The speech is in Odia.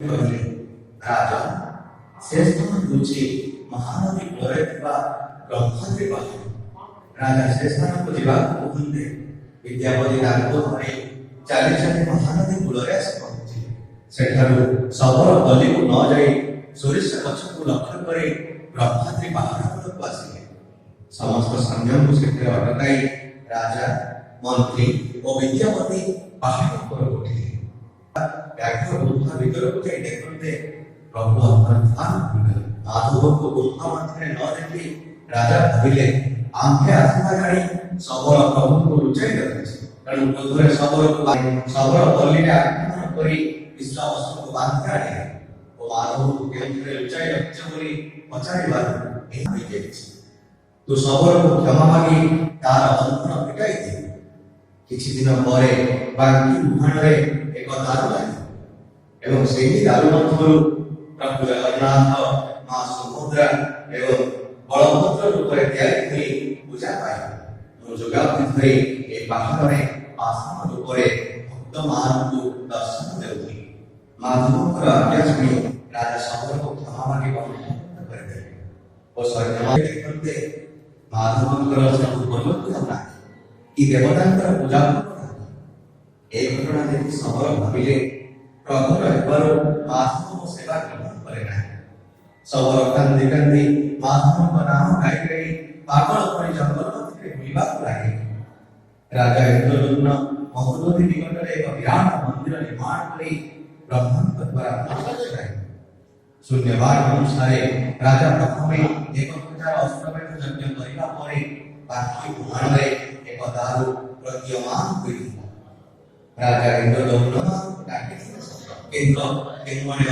କହିଲେ ରାଜା ସେ ସ୍ଥାନ ହେଉଛି ମହାନଦୀ କୂଳରେ ଥିବା ବ୍ରହ୍ମାଦ୍ରି ପାହାଡ଼। ରାଜା ସେ ସ୍ଥାନକୁ ଯିବାକୁ କୁହନ୍ତେ ବିଦ୍ୟାପତି ତାଙ୍କୁ ଧରି ଚାଲି ଚାଲି ମହାନଦୀ କୂଳରେ ଆସି ପହଞ୍ଚିଲେ। ସେଠାରୁ ଶବର ଗଲିକୁ ନ ଯାଇ ସୋରିଷ ଗଛକୁ ଲକ୍ଷ୍ୟ କରି ବ୍ରହ୍ମାଦ୍ରି ପାହାଡ଼ ତଳକୁ ଆସିଲେ। ସମସ୍ତ ସୈନ୍ୟଙ୍କୁ ସେଠାରେ ଅଟକାଇ ରାଜା, ମନ୍ତ୍ରୀ ଓ ବିଦ୍ୟାପତି ପାହାଡ଼ ଉପରକୁ ଉଠିଲେ। ବ୍ୟାଘ୍ର ଗୁମ୍ଫା ଭିତରକୁ ଯାଇ ଦେଖନ୍ତେ ପ୍ରଭୁ ଅନ୍ତର୍ଦ୍ଧାନ ହୋଇଗଲେ। ମାଧବଙ୍କୁ ଗୁମ୍ଫା ମଧ୍ୟରେ ନ ଦେଖି ରାଜା ଭାବିଲେ ଆମ୍ଭେ ଆସିବା ଜାଣି ଶବର ପ୍ରଭୁଙ୍କୁ ଲୁଚାଇ ରଖିଛି। ତେଣୁ କ୍ରୋଧରେ ଶବର ପଲ୍ଲୀରେ ଆକ୍ରମଣ କରି ବିଶ୍ୱାବସୁଙ୍କୁ ବାନ୍ଧି ଆଣିଲେ ଓ ମାଧବଙ୍କୁ କେଉଁଠାରେ ଲୁଚାଇ ରଖିଛ ବୋଲି ପଚାରିବାରୁ ଏହା ହୋଇଯାଇଛି। ତୁ ଶବରକୁ କ୍ଷମା ମାଗି ତାର ବନ୍ଧନ ଫିଟାଇ ଦେ। କିଛି ଦିନ ପରେ ବାଙ୍କି ମୁହାଣରେ ଏକ ଦାରୁ ଲାଗିଲା ଏବଂ ସେହି ଦାରୁ ମଧ୍ୟରୁ ପ୍ରଭୁ ଜଗନ୍ନାଥ, ମା ସୁଭଦ୍ରା ଏବଂ ବଳଭଦ୍ର ରୂପରେ ତିଆରି ହୋଇ ପୂଜା ପାଇଲେ। ଯୁଗାବଧି ଧରି ଏ ପାହାଡ଼ରେ ଆସନ ରୂପରେ ଭକ୍ତମାନଙ୍କୁ ଦର୍ଶନ ଦେଉଥିଲେ। ମାଧବଙ୍କର ଆଜ୍ଞା ଶୁଣି ରାଜା ଶବରକୁ କ୍ଷମା ମାଗି ବନ୍ଧନ କରିଦେଲେ ଓ ସୈନ୍ୟମାନେ ଦେଖନ୍ତେ ମାଧବଙ୍କର ସବୁ ପୂର୍ବକୁ ନାହିଁ କି ଦେବତାଙ୍କର ପୂଜା କରୁନାହାନ୍ତି। ଏ ଘଟଣା ଦେଖି ଶବର ଭାବିଲେ ପ୍ରଭୁର ହେବାରୁ ମାଧବଙ୍କ ସେବା ଗ୍ରହଣ କରେ ନାହିଁ। ଶବର କାନ୍ଦି କାନ୍ଦି ମାଧବଙ୍କ ନାମ ଗାଇ ଗାଇ ପାଗଳ ପରି ଜଙ୍ଗଲ ମଧ୍ୟରେ ବୁଲିବାକୁ ଲାଗିଲେ। ରାଜା ଇନ୍ଦ୍ରଦ୍ୟୁମ୍ନ ମହୋଦଧି ନିକଟରେ ଏକ ବିରାଟ ମନ୍ଦିର ନିର୍ମାଣ କରି ବ୍ରହ୍ମାଙ୍କ ଦ୍ୱାରା ପୂଜା କରାଇଲେ। ଶୂନ୍ୟବାଦ ଅନୁସାରେ ରାଜା ପ୍ରଥମେ 1000 ଅଶ୍ୱମେଧ ଯଜ୍ଞ କରିବା ପରେ ବାଙ୍କି ମୁହାଣରେ ଏକ ଦାରୁ ପ୍ରତୀୟମାନ ହୋଇଥିଲା। ରାଜା ଇନ୍ଦ୍ରଦ୍ୟୁମ୍ନ ଡାକିଥିଲେ କିନ୍ତୁ କେଉଁମାନେ